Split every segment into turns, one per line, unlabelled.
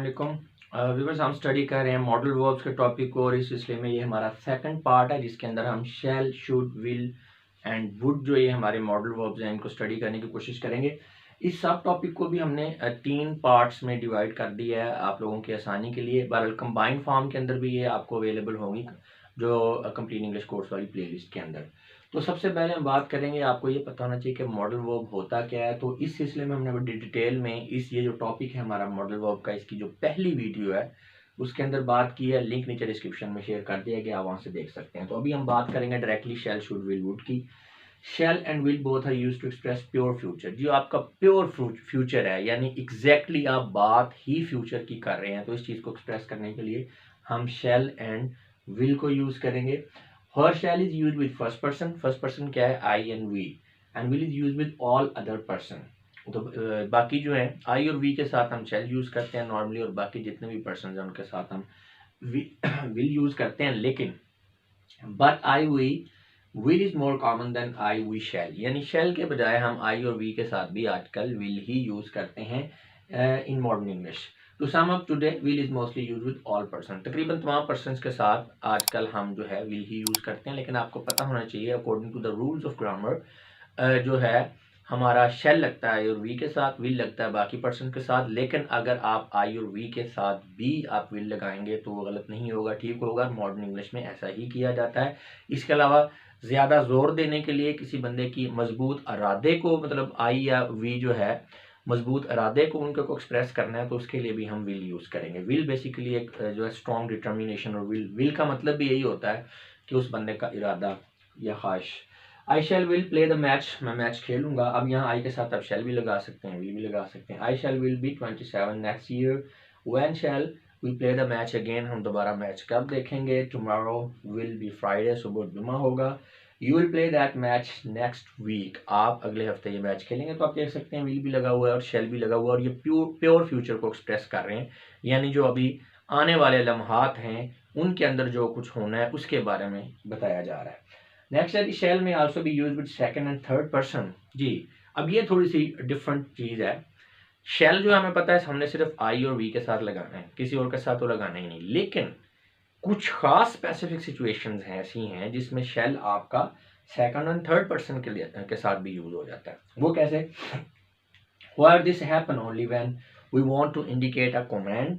वालेकुम व्यूअर्स। हम स्टडी कर रहे हैं मॉडल वर्ब्स के टॉपिक को और इस सिलसिले में ये हमारा सेकंड पार्ट है जिसके अंदर हम शैल, शुड, विल एंड वुड जो ये हमारे मॉडल वर्ब्स हैं इनको स्टडी करने की कोशिश करेंगे। इस सब टॉपिक को भी हमने तीन पार्ट्स में डिवाइड कर दिया है आप लोगों की आसानी के लिए। बहरहाल कंबाइंड फॉर्म के अंदर भी ये आपको अवेलेबल होंगी जो कंप्लीट इंग्लिश कोर्स वाली प्लेलिस्ट के अंदर। तो सबसे पहले हम बात करेंगे, आपको ये पता होना चाहिए कि मॉडल वर्ब होता क्या है। तो इस सिलसिले में हमने बड़ी डिटेल में ये जो टॉपिक है हमारा मॉडल वर्ब का, इसकी जो पहली वीडियो है उसके अंदर बात की है। लिंक नीचे डिस्क्रिप्शन में शेयर कर दिया गया, आप वहाँ से देख सकते हैं। तो अभी हम बात करेंगे directly shall, should, will, would की। Shall and will both are used to express pure future. जो आपका प्योर फ्यूचर है, यानी एग्जैक्टली आप बात ही फ्यूचर की कर रहे हैं, तो इस चीज़ को एक्सप्रेस करने के लिए हम शैल एंड विल को यूज़ करेंगे। Her shall is used with first person। First person क्या है? I and we। And will is used with all other person। तो बाकी जो है I और we के साथ हम shall यूज करते हैं नॉर्मली, और बाकी जितने भी पर्सन हैं उनके साथ हम will यूज करते हैं। लेकिन but I we will is more common than I we shall, यानी shall के बजाय हम I और we के साथ भी आजकल will ही यूज करते हैं in modern English. To sum up today will is mostly use with all person. तकरीबन तमाम पर्सन के साथ आजकल हम जो है विल ही यूज करते हैं। लेकिन आपको पता होना चाहिए according to the rules of grammar जो है हमारा शेल लगता है आई और वी के साथ, विल लगता है बाकी पर्सन के साथ। लेकिन अगर आप आई और वी के साथ भी आप विल लगाएंगे तो वो गलत नहीं होगा, ठीक होगा। मॉडर्न इंग्लिश में ऐसा ही किया जाता है। इसके अलावा ज़्यादा जोर देने के लिए किसी बंदे की मजबूत इरादे को, मतलब आई या वी जो है मजबूत इरादे को उनके को एक्सप्रेस करना है, तो उसके लिए भी हम विल यूज़ करेंगे। विल बेसिकली एक जो है स्ट्रॉन्ग डिटर्मिनेशन, और विल का मतलब भी यही होता है कि उस बंदे का इरादा या ख्वाहिश। I shall will play the match, मैं मैच खेलूंगा। अब यहाँ आई के साथ आप शैल भी लगा सकते हैं, विल भी लगा सकते हैं। I shall will be 27 next year. When shall will play the match again, हम दोबारा मैच कब देखेंगे? टुमारो विल बी फ्राइडे, सुबह जुमा होगा। You will play that match next week, आप अगले हफ्ते ये मैच खेलेंगे। तो आप देख सकते हैं विल भी लगा हुआ है और शेल भी लगा हुआ है, और ये प्योर फ्यूचर को एक्सप्रेस कर रहे हैं, यानी जो अभी आने वाले लम्हात हैं उनके अंदर जो कुछ होना है उसके बारे में बताया जा रहा है। नेक्स्ट है shall may also be use with second and third person. जी, अब ये थोड़ी सी डिफरेंट चीज़ है। शेल जो हमें पता है हमने सिर्फ आई और वी के साथ लगाना है, किसी और के साथ तो लगाना ही नहीं। लेकिन कुछ खास स्पेसिफिक सिचुएशंस हैं, ऐसी हैं जिसमें शेल आपका सेकंड एंड थर्ड पर्सन के साथ भी यूज हो जाता है। वो कैसे? Where this happen only when we want to indicate a command,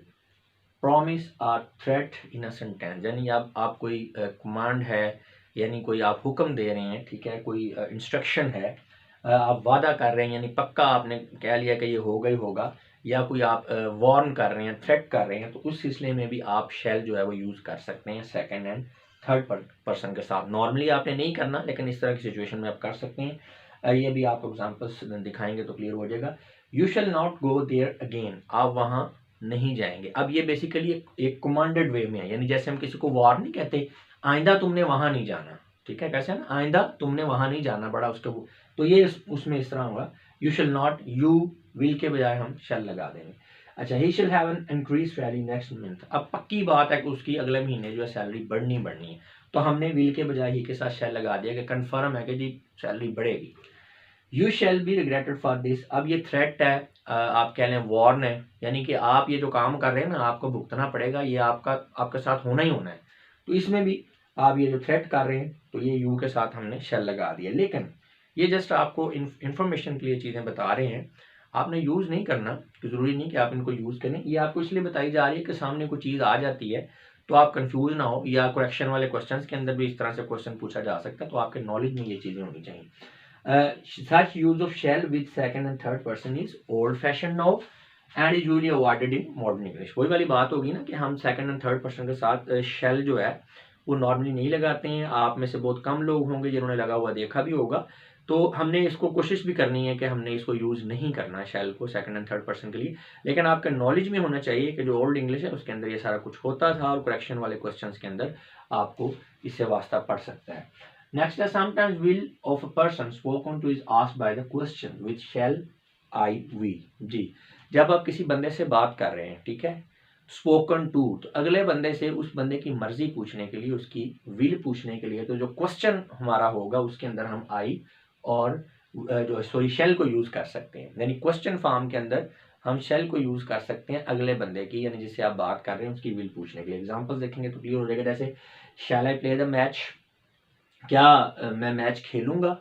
promise और थ्रेट इन अ सेंटेंस। यानी आप कोई कमांड है, यानी कोई आप हुक्म दे रहे हैं, ठीक है, कोई इंस्ट्रक्शन है, आप वादा कर रहे हैं, यानी पक्का आपने कह लिया कि ये होगा ही होगा, या कोई आप वार्न कर रहे हैं, थ्रेट कर रहे हैं, तो उस सिलसिले में भी आप शेल जो है वो यूज़ कर सकते हैं सेकंड एंड थर्ड पर्सन के साथ। नॉर्मली आपने नहीं करना, लेकिन इस तरह की सिचुएशन में आप कर सकते हैं। ये भी आपको एग्जांपल्स दिखाएंगे तो क्लियर हो जाएगा। You shall not go there again, आप वहाँ नहीं जाएंगे। अब ये बेसिकली एक कमांडेड वे में है, यानी जैसे हम किसी को वार नहीं कहते, आइंदा तुमने वहाँ नहीं जाना, ठीक है, कैसे है ना, आइंदा तुमने वहाँ नहीं जाना, बड़ा उसके तो ये उसमें इस तरह होगा। You shall not, you will के बजाय हम शैल लगा देंगे। अच्छा, he shall have an increase salary next month. अब पक्की बात है कि उसकी अगले महीने जो है सैलरी बढ़नी है, तो हमने विल के बजाय ही के साथ शैल लगा दिया कि कन्फर्म है कि जी सैलरी बढ़ेगी। You shall be regretted for this. अब ये थ्रेट है, आप कह लें वार्न है, यानी कि आप ये जो काम कर रहे हैं ना आपको भुगतना पड़ेगा, ये आपके साथ होना ही होना है। तो इसमें भी आप ये जो थ्रेट कर रहे हैं तो ये यू के साथ हमने शैल लगा दिया। लेकिन ये जस्ट आपको इंफॉर्मेशन के लिए चीज़ें बता रहे हैं, आपने यूज़ नहीं करना, कि ज़रूरी नहीं कि आप इनको यूज़ करें। ये आपको इसलिए बताई जा रही है कि सामने कोई चीज़ आ जाती है तो आप कंफ्यूज ना हो, या करेक्शन वाले क्वेश्चंस के अंदर भी इस तरह से क्वेश्चन पूछा जा सकता है, तो आपके नॉलेज में ये चीज़ें होनी चाहिए। Such use of shall with second and third person is old fashioned now and is usually avoided in modern English। वही वाली बात होगी ना कि हम सेकंड एंड थर्ड पर्सन के साथ shall जो है वो नॉर्मली नहीं लगाते हैं। आप में से बहुत कम लोग होंगे जिन्होंने लगा हुआ देखा भी होगा। तो हमने इसको कोशिश भी करनी है कि हमने इसको यूज़ नहीं करना है शैल को सेकंड एंड थर्ड पर्सन के लिए। लेकिन आपके नॉलेज में होना चाहिए कि जो ओल्ड इंग्लिश है उसके अंदर ये सारा कुछ होता था, और करेक्शन वाले क्वेश्चंस के अंदर आपको इससे वास्ता पड़ सकता है। Next is sometimes will of a person spoken to is asked by the question which shall I we। जी, जब आप किसी बंदे से बात कर रहे हैं, ठीक है, स्पोकन टू, तो अगले बंदे से उस बंदे की मर्जी पूछने के लिए, उसकी विल पूछने के लिए, तो जो क्वेश्चन हमारा होगा उसके अंदर हम आई और जो सॉरी शेल को यूज कर सकते हैं। यानी क्वेश्चन फॉर्म के अंदर हम शैल को यूज़ कर सकते हैं अगले बंदे की, यानी जिससे आप बात कर रहे हैं उसकी विल पूछने के लिए। एग्जांपल्स देखेंगे तो क्लियर हो जाएगा। जैसे शैल आई प्ले द मैच, क्या मैं मैच खेलूंगा।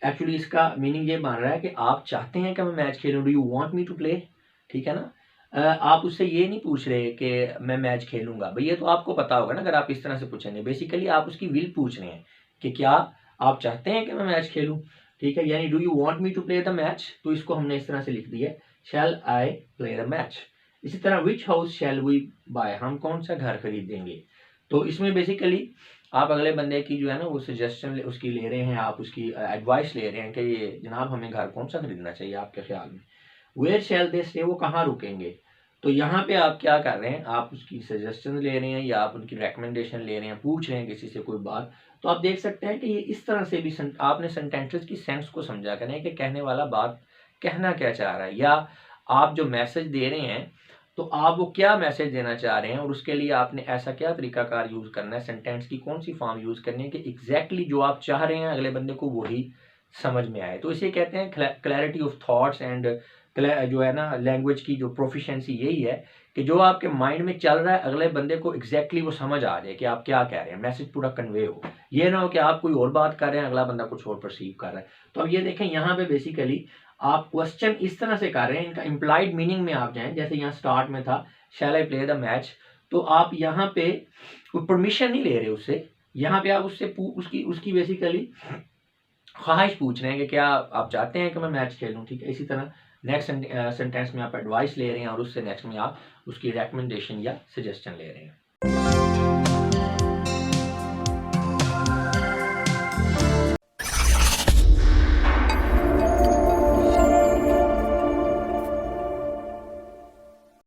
एक्चुअली इसका मीनिंग ये बन रहा है कि आप चाहते हैं कि मैं मैच खेलूं, do you want me to play, ठीक है ना। आप उससे ये नहीं पूछ रहे कि मैं मैच खेलूंगा, भाई ये तो आपको पता होगा ना अगर आप इस तरह से पूछेंगे। बेसिकली आप उसकी विल पूछ रहे हैं कि क्या आप चाहते हैं कि मैं मैच खेलूं, ठीक है, यानी do you want me to play the match, तो इसको हमने इस तरह से लिख दिया, shall I play the match. इसी तरह which house shall we buy, हम कौन सा घर खरीदेंगे। तो इसमें बेसिकली आप अगले बंदे की जो है ना वो सजेशन उसकी ले रहे हैं, आप उसकी एडवाइस ले रहे हैं कि ये जनाब हमें घर कौन सा खरीदना चाहिए आपके ख्याल में। वेयर शैल दे स्टे, वो कहाँ रुकेंगे। तो यहाँ पे आप क्या कर रहे हैं, आप उसकी सजेशन ले रहे हैं या आप उनकी रिकमेंडेशन ले रहे हैं, पूछ रहे हैं किसी से कोई बात। तो आप देख सकते हैं कि ये इस तरह से भी आपने सेंटेंसेस की सेंस को समझा करें कि कहने वाला बात कहना क्या चाह रहा है, या आप जो मैसेज दे रहे हैं तो आप वो क्या मैसेज देना चाह रहे हैं, और उसके लिए आपने ऐसा क्या तरीकाकार यूज़ करना है, सेंटेंस की कौन सी फॉर्म यूज़ करनी है कि एग्जैक्टली जो आप चाह रहे हैं अगले बंदे को वही समझ में आए। तो इसे कहते हैं क्लैरिटी ऑफ थॉट्स एंड जो है ना लैंग्वेज की जो प्रोफिशिएंसी यही है कि जो आपके माइंड में चल रहा है अगले बंदे को एग्जैक्टली वो समझ आ जाए कि आप क्या कह रहे हैं, मैसेज पूरा कन्वे हो। ये ना हो कि आप कोई और बात कर रहे हैं अगला बंदा कुछ और परसीव कर रहा है। तो अब ये देखें यहाँ पे बेसिकली आप क्वेश्चन इस तरह से कर रहे हैं, इनका इम्प्लाइड मीनिंग में आप जाएं। जैसे यहाँ स्टार्ट में था शैल आई प्ले द मैच, तो आप यहाँ पे कोई परमिशन नहीं ले रहे उससे, यहाँ पे आप उससे उसकी उसकी बेसिकली ख्वाहिश पूछ रहे हैं कि क्या आप चाहते हैं कि मैं मैच खेलूं, ठीक है। इसी तरह नेक्स्ट सेंटेंस में आप एडवाइस ले रहे हैं और उससे नेक्स्ट में आप उसकी रिकमेंडेशन या सजेशन ले रहे हैं।